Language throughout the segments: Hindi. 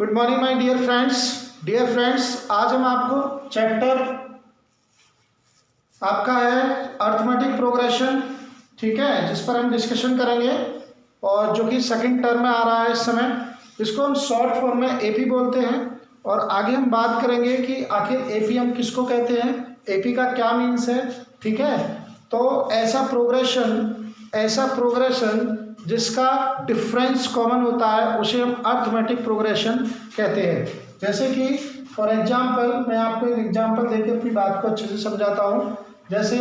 Good morning my dear friends, आज हम आपको चैप्टर आपका है अर्थमेटिक प्रोग्रेशन, ठीक है, जिस पर हम डिस्कशन करेंगे और जो कि सेकंड टर्म में आ रहा है इस समय। इसको हम शॉर्ट फॉर्म में एपी बोलते हैं और आगे हम बात करेंगे कि आखिर एपी हम किसको कहते हैं, एपी का क्या मीन्स है, ठीक है। तो ऐसा प्रोग्रेशन जिसका डिफरेंस कॉमन होता है उसे हम अर्थमेटिक प्रोग्रेशन कहते हैं। जैसे कि फॉर एग्जांपल मैं आपको एक एग्जांपल देकर अपनी बात को अच्छे से समझाता हूँ। जैसे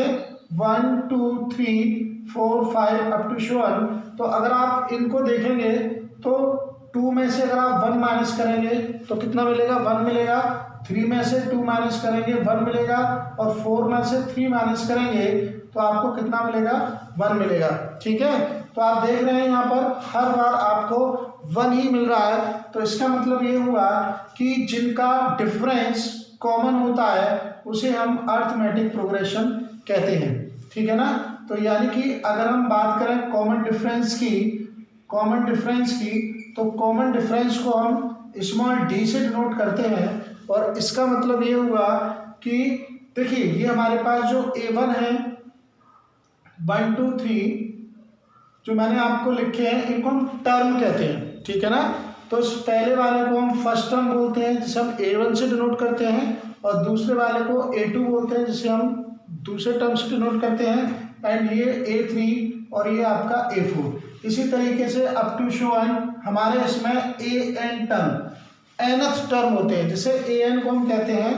1 2 3 4 5 अप टू शो 1, तो अगर आप इनको देखेंगे तो 2 में से अगर आप 1 माइनस करेंगे तो कितना मिलेगा, 1 मिलेगा। 3 में से 2 माइनस करेंगे 1 मिलेगा और 4 में से 3 माइनस करेंगे तो आपको कितना मिलेगा, 1 मिलेगा, ठीक है। तो आप देख रहे हैं यहाँ पर हर बार आपको 1 ही मिल रहा है, तो इसका मतलब ये हुआ कि जिनका डिफरेंस कॉमन होता है उसे हम अर्थमेटिक प्रोग्रेशन कहते हैं, ठीक है ना। तो यानी कि अगर हम बात करें कॉमन डिफरेंस की तो कॉमन डिफरेंस को हम स्मॉल डी से डिनोट करते हैं और इसका मतलब ये हुआ कि देखिए ये हमारे पास जो A1 है 1 2 3 जो मैंने आपको लिखे हैं इनको हम टर्म कहते हैं, ठीक है ना। तो इस पहले वाले को हम फर्स्ट टर्म बोलते हैं जिसे हम A1 से डिनोट करते हैं और दूसरे वाले को A2 बोलते हैं जिसे हम दूसरे टर्म से डिनोट करते हैं, एंड ये A3 और ये आपका A4। इसी तरीके से अप टू शो n हमारे इसमें AN टर्म nth टर्म होते हैं, जिसे AN को हम कहते हैं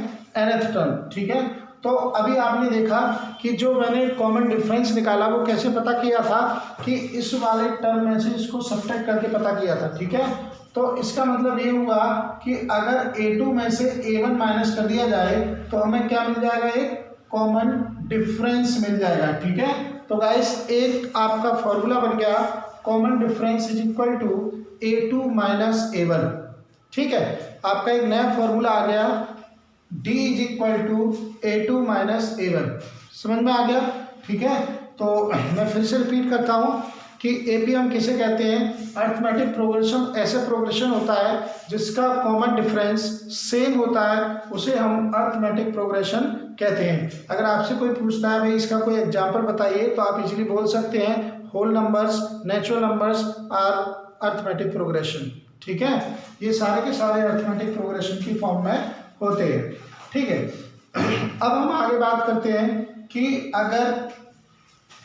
nth टर्म, ठीक है। तो अभी आपने देखा कि जो मैंने कॉमन डिफरेंस निकाला वो कैसे पता किया था कि इस वाले टर्म में से इसको सब्ट्रैक्ट करके पता किया था, ठीक है। तो इसका मतलब ये हुआ कि अगर A2 में से A1 माइनस कर दिया जाए तो हमें क्या मिल जाएगा, एक कॉमन डिफरेंस मिल जाएगा, ठीक है। तो गाइस एक आपका फॉर्मूला बन गया, common difference is equal to A2 minus A1, ठीक है। आपका एक नया फॉर्मूला आ गया, D is equal to A2 minus A1। समझ में आ गया, ठीक है। तो मैं फिर से रिपीट करता हूँ कि एपी हम किसे कहते हैं, अर्थमेटिक प्रोग्रेशन ऐसा प्रोग्रेशन होता है जिसका कॉमन डिफरेंस सेम होता है उसे हम अर्थमेटिक प्रोग्रेशन कहते हैं। अगर आपसे कोई पूछता है भाई इसका कोई एग्जांपल बताइए तो आप इजीली बोल सकते हैं whole numbers, natural numbers are arithmetic progression, ठीक है। ये सारे के सारे अर्थमेटिक प्रोग्रेशन की फॉर्म में होते हैं, ठीक है। अब हम आगे बात करते हैं कि अगर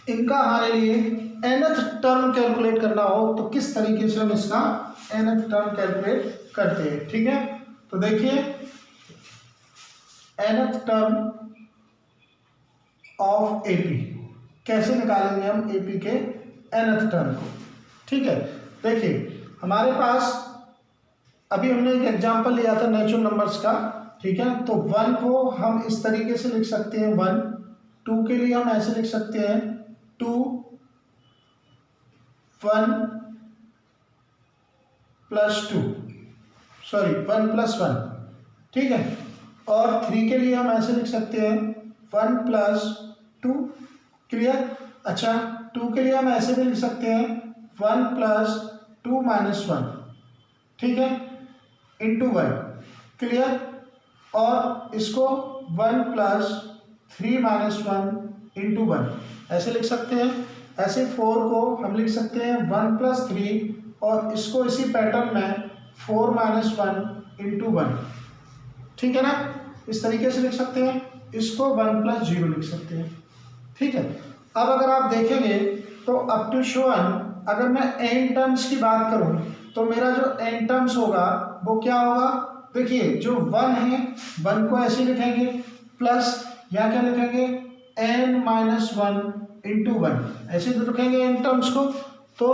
इनका हमारे लिए nth टर्म कैलकुलेट करना हो तो किस तरीके से हम इसका nth टर्म कैलकुलेट करते हैं, ठीक है। तो देखिए nth टर्म ऑफ एपी कैसे निकालेंगे हम एपी के nth टर्म को, ठीक है। देखिए हमारे पास अभी हमने एक एग्जांपल लिया था नेचुरल नंबर्स का, ठीक है। तो 1 को हम इस तरीके से लिख सकते हैं 1, 2 के लिए हम ऐसे लिख सकते हैं 2 1 प्लस 2 सॉरी 1 प्लस 1, ठीक है। और 3 के लिए हम ऐसे लिख सकते हैं 1 प्लस 2, क्लियर। अच्छा 2 के लिए हम ऐसे भी लिख सकते हैं 1 प्लस 2 माइनस 1, ठीक है, इंटू 1, क्लियर। और इसको 1 प्लस 3 माइनस 1 इंटू 1 ऐसे लिख सकते हैं। ऐसे 4 को हम लिख सकते हैं 1 प्लस 3 और इसको इसी पैटर्न में 4 माइनस 1 इंटू 1, ठीक है ना। इस तरीके से लिख सकते हैं, इसको 1 प्लस 0 लिख सकते हैं, ठीक है। अब अगर आप देखेंगे तो अप टू शो 1 अगर मैं n टर्म्स की बात करूं तो मेरा जो n टर्म्स होगा वो क्या होगा, देखिए जो 1 है 1 को ऐसे लिखेंगे प्लस यहाँ क्या लिखेंगे n माइनस 1 इंटू 1 ऐसे लिखेंगे n टर्म्स को। तो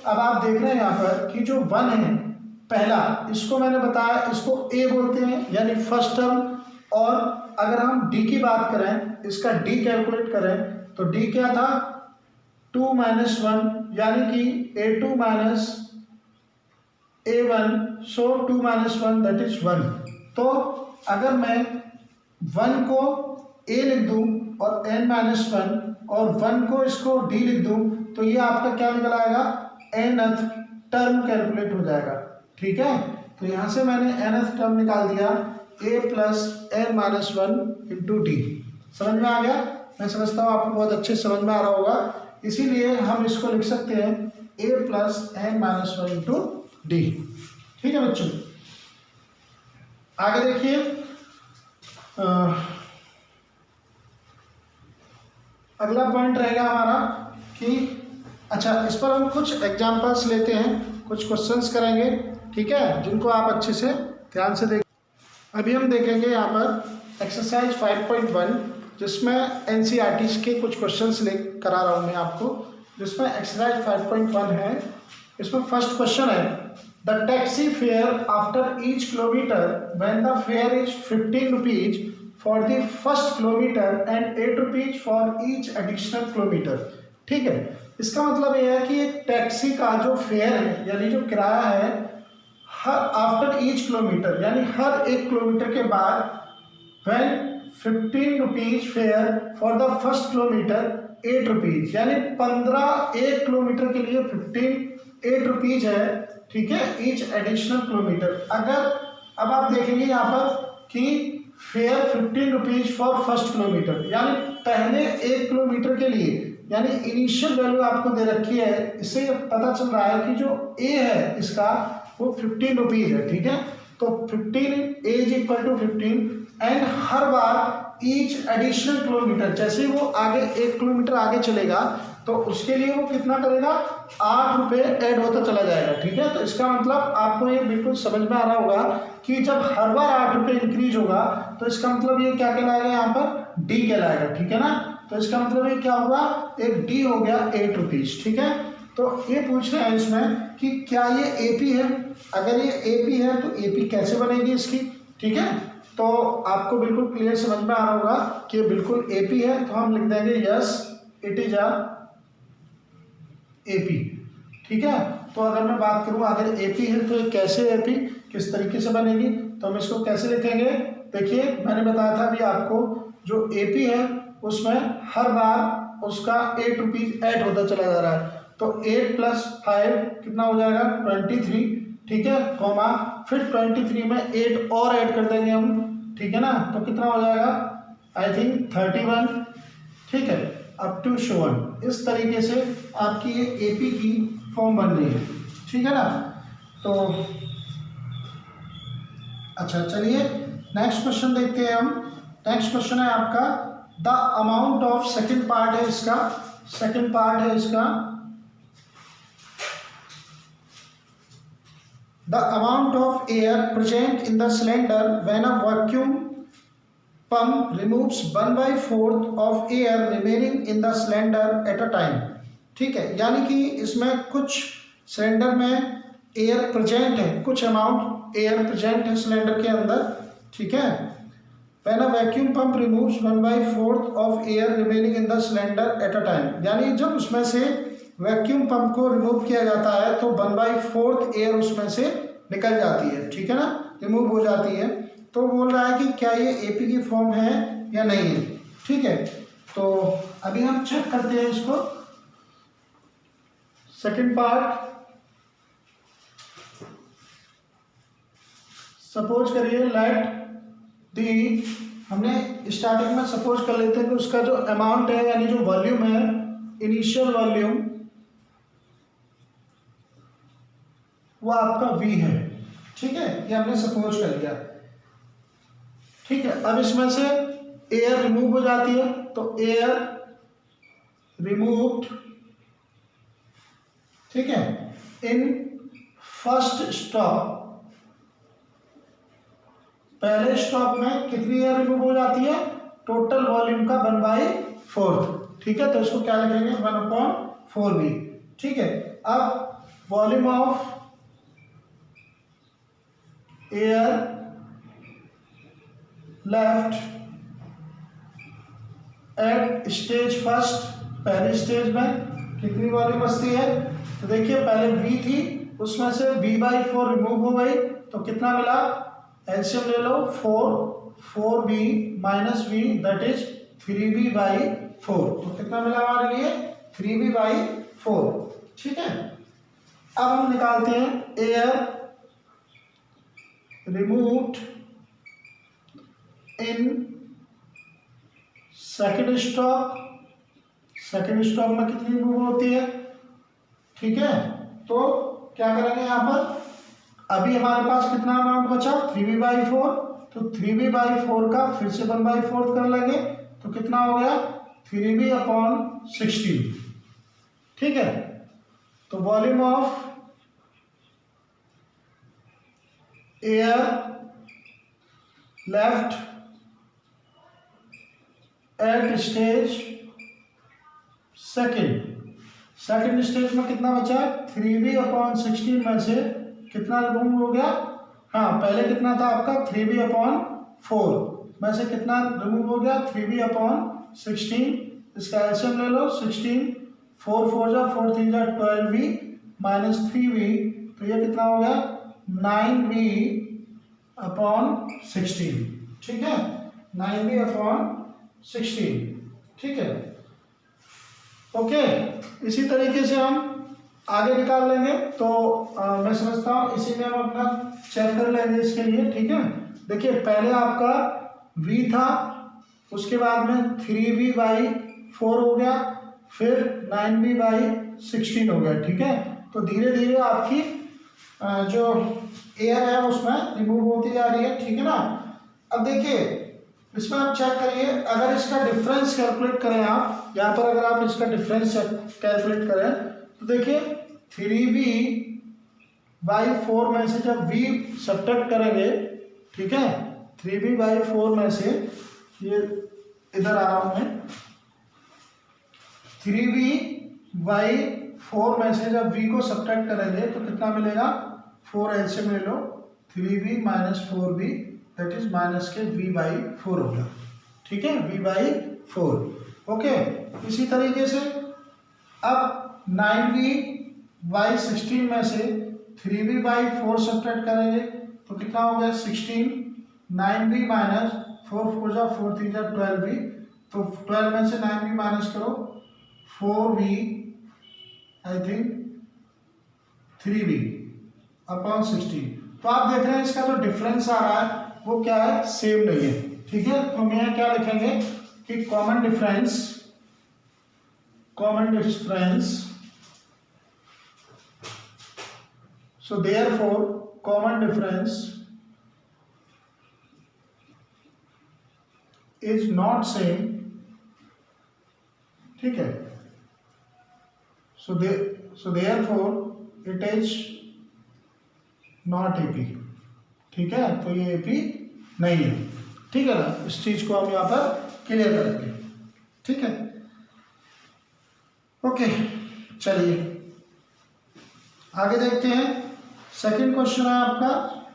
अब आप देख रहे हैं यहाँ पर कि जो 1 है पहला, इसको मैंने बताया इसको a बोलते हैं यानी फर्स्ट टर्म। और अगर हम d की बात करें, इसका d कैलकुलेट करें तो d क्या था 2 माइनस 1 यानी कि A2 minus A1, so 2 minus 1 that is 1। तो अगर मैं 1 को a लिख दूं और n माइनस 1 और 1 को इसको d लिख दूं तो ये आपका क्या निकल आएगा nth टर्म कैलकुलेट हो जाएगा, ठीक है। तो तो यहाँ से मैंने nth टर्म निकाल दिया a plus n minus 1 into D. समझ में आ गया? मैं समझता हूँ आपको बहुत अच्छे समझ में आ रहा होगा, इसीलिए हम इसको लिख सकते हैं a plus n minus 1 into D. ठीक है बच्चों, आगे देखिए। अगला पॉइंट रहेगा हमारा कि अच्छा, इस पर हम कुछ एग्जांपल्स लेते हैं, कुछ क्वेश्चंस करेंगे, ठीक है, जिनको आप अच्छे से ध्यान से देख। अभी हम देखेंगे यहाँ पर एक्सरसाइज 5.1, जिसमें एनसीईआरटी के कुछ क्वेश्चंस ले करा रहा हूँ मैं आपको, जिसमें एक्सरसाइज 5.1 है। इसमें फर्स्ट क्वेश्चन है, the taxi fare after each kilometre when the fair is 15 rupees for the first kilometre and 8 rupees for each additional kilometre. ठीक है, इसका मतलब यह है कि एक टैक्सी का जो फेयर है, यानी जो किराया है, हर आफ्टर ईच किलोमीटर, यानी हर एक किलोमीटर के बाद, when 15 rupees fair for the first kilometre 8 rupees, यानी 15 एक किलोमीटर के लिए 15 8 रुपीज है। ठीक है, ईच एडिशनल किलोमीटर। अगर अब आप देखेंगे यहाँ पर कि fair 15 rupees for first kilometre, यानी पहले एक किलोमीटर के लिए, यानी इनिशियल वैल्यू आपको दे रखी है, इससे पता चल रहा है कि जो ए है इसका वो 15 रुपीज है। ठीक है, तो 15 a is equal to 15 and हर बार ईच एडिशनल किलोमीटर, जैसे वो आगे एक किलोमीटर आगे चलेगा तो उसके लिए वो कितना करेगा, 8 रुपये ऐड होता चला जाएगा। ठीक है, तो इसका मतलब आपको ये बिल्कुल समझ में आ रहा होगा कि जब हर बार 8 रुपये इंक्रीज होगा तो इसका मतलब ये क्या कहलाएगा, यहाँ पर डी कहलाएगा। ठीक है ना, तो इसका मतलब ये क्या हुआ, एक डी हो गया 8 रुपीज। ठीक है, तो ये पूछ रहे हैं इसमें कि क्या ये एपी है। अगर ये एपी है तो एपी कैसे बनेगी इसकी। ठीक है, तो आपको बिल्कुल क्लियर समझ में आ रहा होगा कि बिल्कुल एपी है, तो हम लिख देंगे yes it is a AP. ठीक है, तो अगर मैं बात करूं अगर एपी है तो कैसे एपी किस तरीके से बनेगी, तो हम इसको कैसे लिखेंगे। देखिए, मैंने बताया था अभी आपको, जो एपी है उसमें हर बार उसका 8 रुपीज ऐड होता चला जा रहा है, तो 8 प्लस 5 कितना हो जाएगा 23। ठीक है, कॉमा फिर 23 में 8 और ऐड कर देंगे हम। ठीक है ना, तो कितना हो जाएगा, आई थिंक 31। ठीक है, अप टू शो 1। इस तरीके से आपकी ये एपी की फॉर्म बन रही है। ठीक है ना, तो अच्छा चलिए नेक्स्ट क्वेश्चन देखते हैं हम। नेक्स्ट क्वेश्चन है आपका, the amount of, second part है इसका, सेकंड पार्ट है इसका, the amount of air present in the cylinder when a vacuum pump removes 1/4 of air remaining in the cylinder at a time। ठीक है, यानी कि इसमें कुछ सिलेंडर में एयर प्रेजेंट है, कुछ अमाउंट एयर प्रेजेंट है सिलेंडर के अंदर। ठीक है, when a vacuum pump removes 1/4 of air remaining in the cylinder at a time, यानी जब उसमें से वैक्यूम पंप को रिमूव किया जाता है तो 1/4 एयर उसमें से निकल जाती है। ठीक है ना, रिमूव हो जाती है। तो बोल रहा है कि क्या ये एपी की फॉर्म है या नहीं है। ठीक है, तो अभी हम चेक करते हैं इसको। सेकंड पार्ट, सपोज करिए लेट दी, हमने स्टार्टिंग में सपोज कर लेते हैं कि उसका जो अमाउंट है यानी जो वॉल्यूम है, इनिशियल वॉल्यूम वो आपका वी है। ठीक है, ये हमने सपोज कर लिया। ठीक है, अब इसमें से एयर रिमूव हो जाती है, तो एयर रिमूव्ड, ठीक है, इन फर्स्ट स्टॉप, पहले स्टॉप में कितनी एयर रिमूव हो जाती है, टोटल वॉल्यूम का 1/4। ठीक है, तो इसको क्या लिखेंगे 1/4V। ठीक है, अब volume of air left at stage first, पहले स्टेज में कितनी वॉल्यूम बचती है, तो देखिए पहले V थी, उसमें से V/4 रिमूव हो गई, तो कितना मिला, एलसीएम ले लो, 4V minus V that is 3V/4, तो कितना मिला हमारे लिए 3V/4। ठीक है, अब हम निकालते हैं air removed in second stock, second stock में कितनी रिमूव होती है, ठीक है। तो क्या करेंगे यहाँ पर, अभी हमारे पास कितना अमाउंट बचा 3b/4, तो 3b/4 का फिर से 1/4 कर लेंगे, तो कितना हो गया 3b/16, ठीक है। तो volume of air left at stage second stage में कितना बचा, 3b/16 में से कितना रिमूव हो गया, हाँ पहले कितना था आपका 3b/4 में से कितना रिमूव हो गया 3b/16, इसका एलसीएम ले लो, 16 4 4 जा 4 3 जा 12b माइनस 3b, तो ये कितना हो गया 9b/16, ठीक है, 9b/16, ठीक है। ओके, इसी तरीके से हम आगे निकाल लेंगे। तो मैं समझता हूँ इसी में हम अपना चेक कर लेंगे इसके लिए, ठीक है। देखिए पहले आपका v था, उसके बाद में 3b/4 हो गया, फिर 9b/16 हो गया, ठीक है। तो धीरे धीरे आपकी जो एयर है उसमें रिमूव होती जा रही है, ठीक है ना। अब देखिए इसमें आप चेक करिए, अगर इसका डिफरेंस कैलकुलेट करें आप यहाँ पर, अगर आप इसका डिफरेंस कैलकुलेट करें तो देखिए 3b/4 में से जब v सब्ट्रैक्ट करेंगे, ठीक है, 3b/4 में से, ये इधर आ रहा हूं मैं, 3b/4 में से जब v को सब्ट्रैक्ट करेंगे तो कितना मिलेगा, 4 एलसीएम ले लो, 3b minus 4b that is minus के v/4 हो गया, ठीक है, v/4। ओके, इसी तरीके से अब 9b/16 में से 3b/4 सब्ट्रैक्ट करेंगे तो कितना हो गया 16, 9b माइनस 4 4 जा 4 3 जा 12b, तो 12 में से 9b माइनस करो 4b आई थिंक 3b/16। तो आप देख रहे हैं इसका जो डिफरेंस आ रहा है वो क्या है, सेम नहीं है, ठीक है। तो हम यहाँ क्या लिखेंगे कि common difference so therefore common difference is not same, ठीक है। so therefore it is not AP, ठीक है। तो ये AP नहीं है, ठीक है ना। इस चीज को हम यहाँ पर क्लियर करेंगे, ठीक है। ओके, चलिए आगे देखते हैं। सेकंड क्वेश्चन है आपका,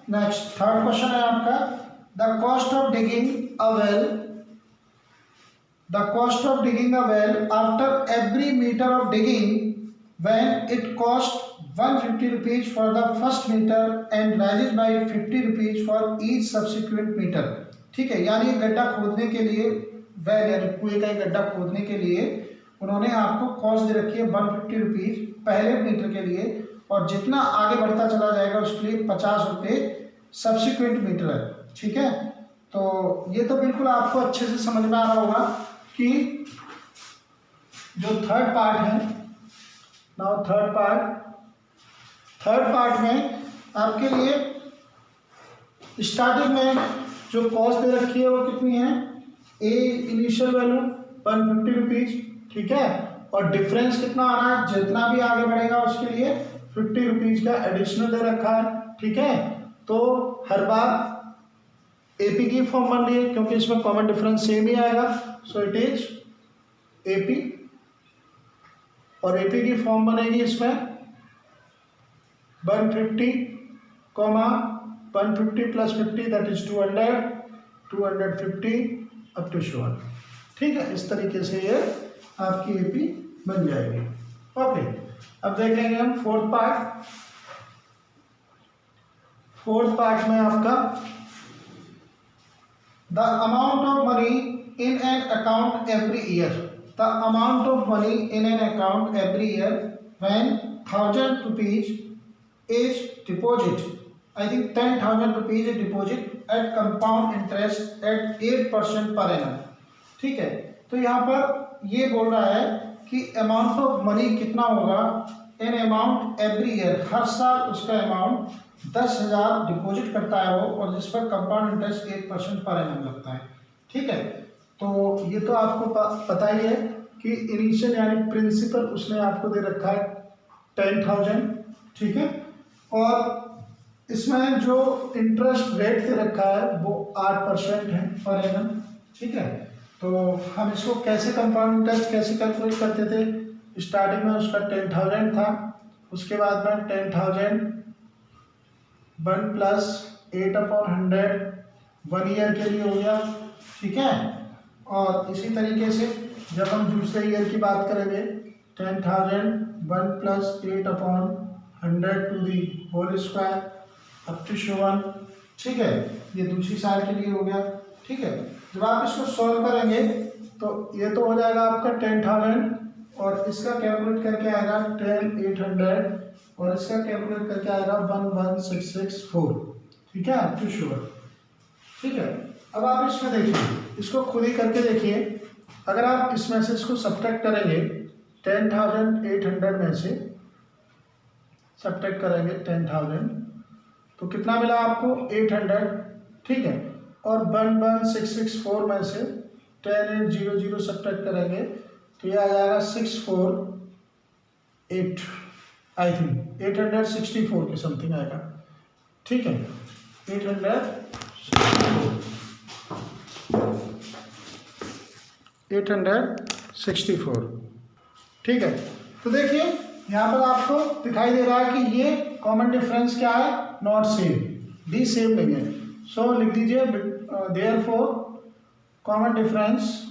नेक्स्ट थर्ड क्वेश्चन है आपका, the cost of digging a well after every metre of digging when it cost 150 rupees for the first metre and raises by 50 rupees for each subsequent metre, ठीक है। यानी गड्ढा खोदने के लिए, वेल यानी कुएं का गड्ढा खोदने के लिए उन्होंने आपको कॉस्ट दे रखी है 150 रुपीज पहले मीटर के लिए, और जितना आगे बढ़ता चला जाएगा उसके लिए 50 रुपये सब्सिक्वेंट मीटर है, ठीक है। तो ये तो बिल्कुल आपको अच्छे से समझ में आ रहा होगा कि जो थर्ड पार्ट है, नाउ थर्ड पार्ट में आपके लिए स्टार्टिंग में जो कॉस्ट दे रखी है वो कितनी है, ए इनिशियल वैल्यू 150 रुपीज, ठीक है, और डिफरेंस कितना आ रहा है, जितना भी आगे बढ़ेगा उसके लिए 50 रुपीज का एडिशनल दे रखा है, ठीक है। तो हर बार एपी की फॉर्म बन रही है क्योंकि इसमें कॉमन डिफरेंस सेम ही आएगा, सो इट इज एपी, और एपी की फॉर्म बनेगी इसमें 150 plus 50 that is 250 up to sure, ठीक है। इस तरीके से ये आपकी एपी बन जाएगी। ओके, अब देखेंगे हम फोर्थ पार्ट में आपका the amount of money in an account every year, the amount of money in an account every year when 1000 rupees is deposit I think 10,000 rupees deposit eight compound interest eight 8% per annum. ठीक है, तो यहाँ पर ये बोल रहा है कि अमाउंट ऑफ मनी कितना होगा, एन अमाउंट एवरी ईयर, हर साल उसका अमाउंट 10,000 डिपॉजिट करता है वो, और जिस पर कंपाउंड इंटरेस्ट 8% पर एनम लगता है। ठीक है, तो ये तो आपको पता ही है कि इनिशियल यानी प्रिंसिपल उसने आपको दे रखा है 10,000। ठीक है, और इसमें जो इंटरेस्ट रेट दे रखा है वो 8% है पर एनम। ठीक है, तो हम इसको कैसे कंपाउंड इंटरेस्ट कैसे कैलकुलेट करते थे, स्टार्टिंग में उसका 10,000 था, उसके बाद में 10,000 1 प्लस 8/100 1 ईयर के लिए हो गया। ठीक है, और इसी तरीके से जब हम दूसरे ईयर की बात करेंगे 10,000 1 plus 8/100 to the whole square up to 1। ठीक है, ये दूसरी साल के लिए हो गया। ठीक है, जब आप इसको सॉल्व करेंगे तो ये तो हो जाएगा आपका 10,000, और इसका कैलकुलेट करके आएगा 10,800, और इसका कैलकुलेट करके आएगा 11,664। ठीक है, अप टू 1। ठीक है, अब आप इसमें देखिए, इसको खुद ही करके देखिए। अगर आप इसमें से इसको सब्ट्रैक्ट करेंगे 10,800 में से सब्ट्रैक्ट करेंगे 10,000 तो कितना मिला आपको 800। ठीक है, और 11,664 में से 10,800 सब्ट्रैक्ट करेंगे तो ये आ जाएगा 648, आई थिंक 864 के समथिंग आएगा। ठीक है, 864। ठीक है, तो देखिए यहाँ पर आपको दिखाई दे रहा है कि ये कॉमन डिफरेंस क्या है, नॉट सेम, डी सेम नहीं है। सो लिख दीजिए therefore common difference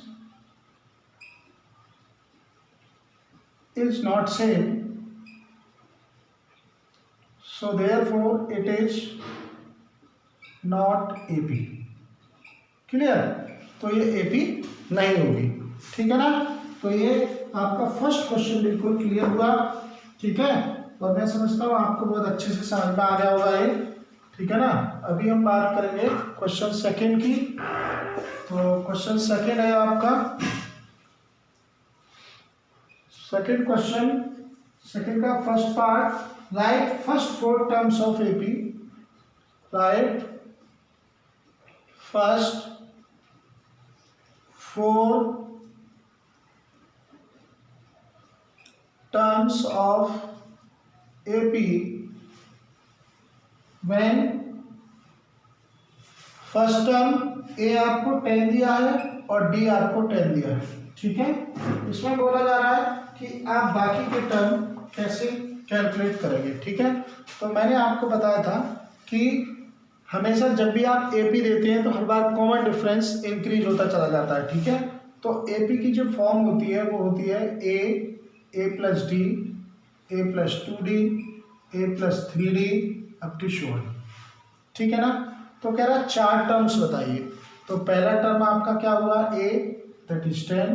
is not same, so therefore it is not AP. Clear, तो ये एपी नहीं होगी। ठीक है ना, तो ये आपका फर्स्ट क्वेश्चन बिल्कुल क्लियर हुआ। ठीक है, और मैं समझता हूँ आपको बहुत अच्छे से समझ में आ गया होगा ये। ठीक है ना, अभी हम बात करेंगे क्वेश्चन सेकंड की। तो क्वेश्चन सेकंड है आपका, सेकंड क्वेश्चन, सेकंड का first part, right first 4 terms of AP, right first 4 terms of AP when first term A आपको 10 दिया है और D आपको 10 दिया है। ठीक है, इसमें बोला जा रहा है कि आप बाकी के टर्म कैसे कैलकुलेट करेंगे। ठीक है, तो मैंने आपको बताया था कि हमेशा जब भी आप AP देते हैं तो हर बार कॉमन डिफरेंस इंक्रीज होता चला जाता है। ठीक है, तो AP की जो फॉर्म होती है वो होती है A plus D, A plus 2D, A plus 3D up to 1। ठीक है ना, तो कह रहा है 4 टर्म्स बताइए। तो पहला टर्म आपका क्या हुआ, A दैट इज 10,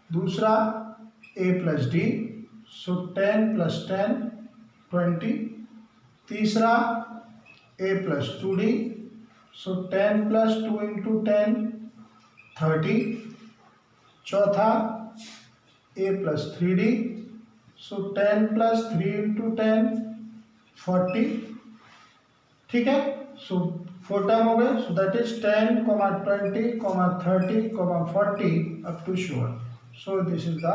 दूसरा A plus D, so 10 plus 10 20, तीसरा A plus 2D, so 10 plus 2 into 10 30, चौथा A plus 3D, so 10 plus 3 into 10 40। ठीक है, सो 4 टर्म हो गए, so that is 10, 20, 30, 40 up to 1। So this is the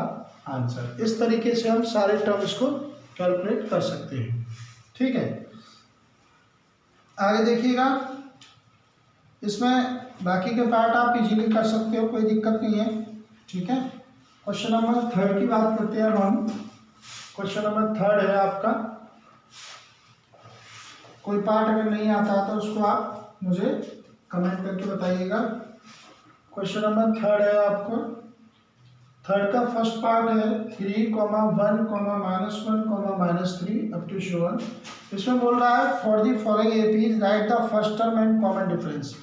answer. इस तरीके से हम सारे टर्म्स को कैलकुलेट कर सकते हैं। ठीक है, आगे देखिएगा, इसमें बाकी के पार्ट आप इजीली कर सकते हो, कोई दिक्कत नहीं है। ठीक है, क्वेश्चन नंबर 3 की बात करते हैं हम। क्वेश्चन नंबर 3 है आपका, कोई पार्ट अगर नहीं आता तो उसको आप मुझे कमेंट करके बताइएगा। क्वेश्चन नंबर 3 है आपको, 3 का फर्स्ट पार्ट है 3, 1, -1, -3 अप टू 1। इसमें बोल रहा है for the following APs right the first term and common difference.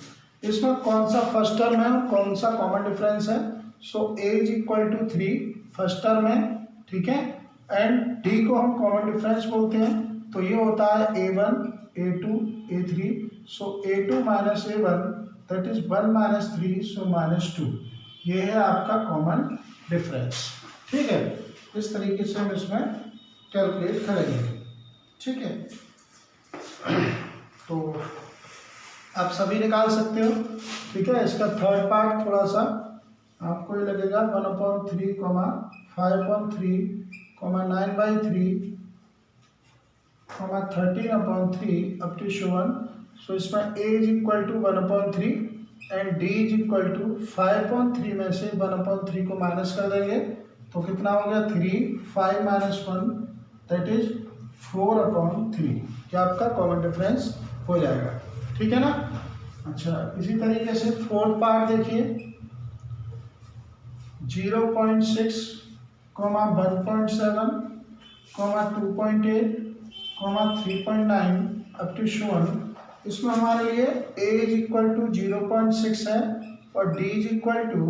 इसमें कौन सा फर्स्ट टर्म है और कौन सा कॉमन डिफरेंस है। So A is equal to 3 first term है। ठीक है, एंड D को हम कॉमन डिफरेंस बोलते हैं, तो ये होता है A1 A2 A3, so A2 minus A1 that is 1 minus 3, सो -2। ये है आपका कॉमन डिफरेंस। ठीक है, इस तरीके से हम इसमें कैलकुलेट करेंगे। ठीक है, तो आप सभी निकाल सकते हो। ठीक है, इसका थर्ड पार्ट थोड़ा सा आपको ये लगेगा 1/3, 5/3, 9/3, 13/3 अप टू 1। सो इसमें a is equal to 1/3 and d is equal to 5/3 में से 1/3 को माइनस कर देंगे तो कितना हो गया 3, 5 - 1 दैट इज 4/3। क्या आपका कॉमन डिफरेंस हो जाएगा। ठीक है ना। अच्छा, इसी तरीके से फोर्थ पार्ट देखिए 0.6, 1.7, 2.8, 3.9 अप टू 1। इसमें हमारे लिए a इज इक्वल टू 0.6 है और d is equal to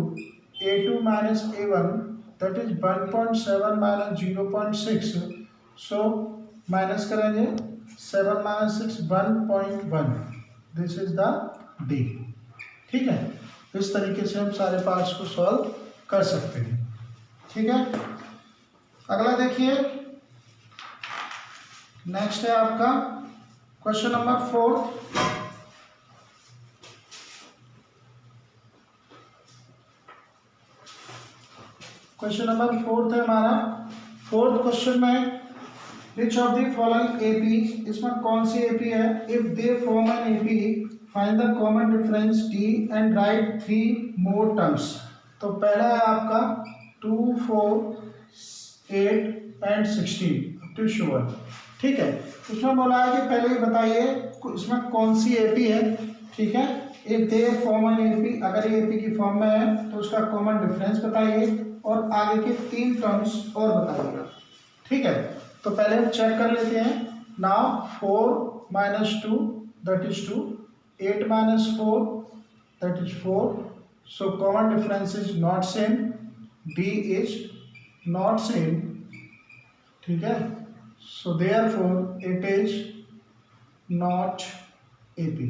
A2 minus A1 that is 1.7 minus 0.6। So minus करेंगे 7 - 6 1.1, दिस इज द d। ठीक है, इस तरीके से हम सारे पार्ट्स को सॉल्व कर सकते हैं। ठीक है, अगला देखिए नेक्स्ट है आपका क्वेश्चन नंबर 4। क्वेश्चन नंबर 4 है हमारा। फोर्थ क्वेश्चन में which of the following AP, इसमें कौन सी एपी है। If they form an AP find the common difference D and right 3 more terms. तो पहला है आपका 2, 4, 8 एंड 16 टू 1। ठीक है, इसमें बोला है कि पहले ही बताइए इसमें कौन सी एपी है। ठीक है, if they form an AP, अगर ये एपी की फॉर्म में है तो उसका कॉमन डिफरेंस बताइए और आगे के 3 टर्म्स और बताइएगा। ठीक है, तो पहले हम चेक कर लेते हैं। Now 4 - 2 that is 2, 8 - 4 that is 4। So common difference is not same, D is not same. ठीक है, so therefore it is not AP.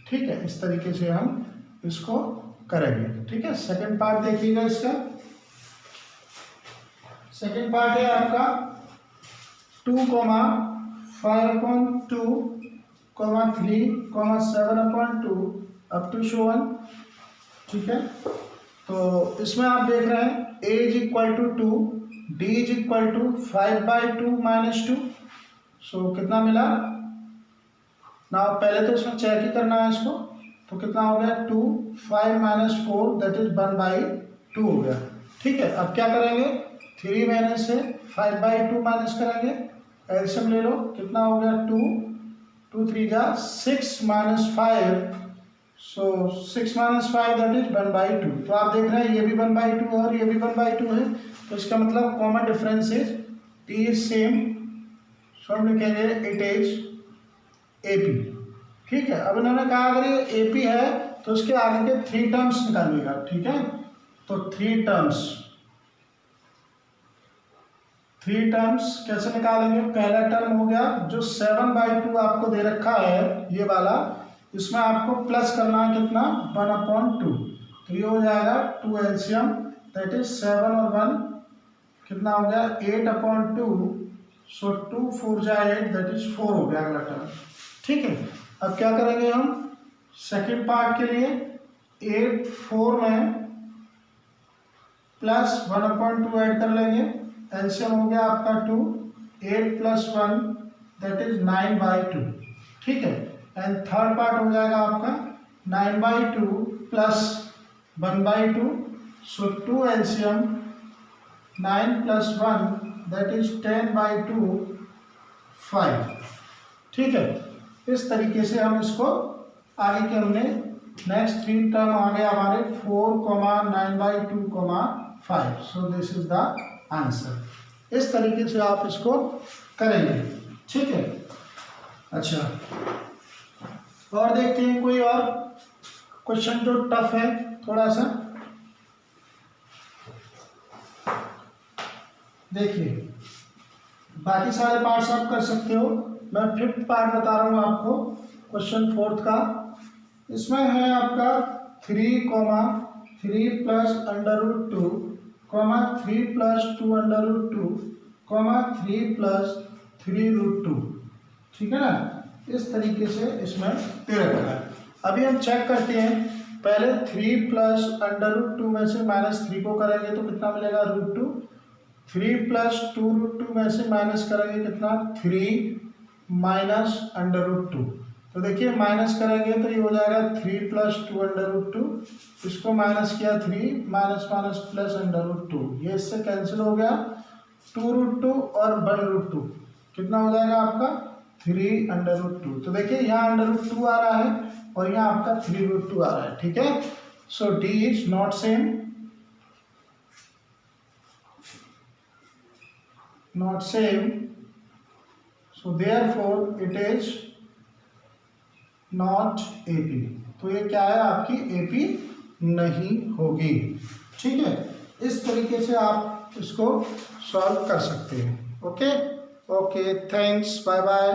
ठीक है, इस तरीके से हम इसको करेंगे। ठीक है, सेकंड पार्ट देखिएगा इसका। सेकंड पार्ट है आपका 2, 5/2, 3, 7/2 अप टू 1। ठीक है, तो इसमें आप देख रहे हैं a is equal to 2, d is equal to 5/2 - 2। So कितना मिला ना, पहले तो इसमें चेक ही करना है इसको। तो कितना हो गया 2, 5 - 4 दैट इज 1/2 हो गया। ठीक है, अब क्या करेंगे 3 में से 5/2 माइनस करेंगे, एलसीएम ले लो। कितना हो गया 2, 2 3 जा 6 - 5, सो 6 - 5 दैट इज 1/2। तो आप देख रहे हैं ये भी 1/2 है और ये भी 1/2 है, तो इसका मतलब common difference is T is same. So हम लिखेंगे इट इज एपी। ठीक है, अब इन्होंने कहा अगर ये एपी है तो उसके आगे के 3 टर्म्स निकालिएगा। ठीक है, तो 3 टर्म्स कैसे निकालेंगे। पहला टर्म हो गया जो 7/2 आपको दे रखा है ये वाला, इसमें आपको प्लस करना है कितना 1/2। तो ये हो जाएगा 2 एलसीएम दैट इज 7 और 1 कितना हो गया 8/2। सो 2 4 जा 8 दैट इज 4 हो गया अगला टर्म। ठीक है, अब क्या करेंगे हम सेकेंड पार्ट के लिए 8 4 में प्लस 1/2 ऐड कर लेंगे, एलसीएम हो गया आपका 2, 8 + 1 दैट इज 9/2। ठीक है, एंड थर्ड पार्ट हो जाएगा आपका 9/2 plus 1/2। So 2 LCM 9 + 1 that is 10/2 5। ठीक है, इस तरीके से हम इसको आगे के हमने नेक्स्ट 3 टर्म आ गए हमारे 4, 9/2, 5। सो दिस इज द आंसर। इस तरीके से आप इसको करेंगे। ठीक है, अच्छा और देखते हैं कोई और क्वेश्चन जो टफ है थोड़ा सा। देखिए बाकी सारे पार्ट्स आप कर सकते हो, मैं 5th पार्ट बता रहा हूँ आपको क्वेश्चन 4th का। इसमें है आपका 3 plus under root 2 3 plus 2 under root 2 3 plus 3 root 2, ठीक है ना। इस तरीके से इसमें दे रखा है। अभी हम चेक करते हैं, पहले 3 प्लस अंडर रूट 2 में से -3 को करेंगे तो कितना मिलेगा रूट 2। 3 प्लस 2 रूट 2 में से माइनस करेंगे कितना 3 माइनस अंडर रूट 2। तो देखिए माइनस करेंगे तो ये हो जाएगा 3 प्लस 2 अंडर रूट 2, इसको माइनस किया 3 minus minus plus under root 2, ये इससे कैंसिल हो गया। 2 रूट 2 और 1 रूट 2 कितना हो जाएगा आपका 3 अंडर रूट 2। तो देखिए यहाँ अंडर रूट 2 आ रहा है और यहाँ आपका 3 रूट 2 आ रहा है, ठीक है। So D is not same, not same, so therefore it is not AP। तो ये क्या है आपकी AP नहीं होगी, ठीक है। इस तरीके से आप इसको सॉल्व कर सकते हैं। Okay okay, thanks, bye bye.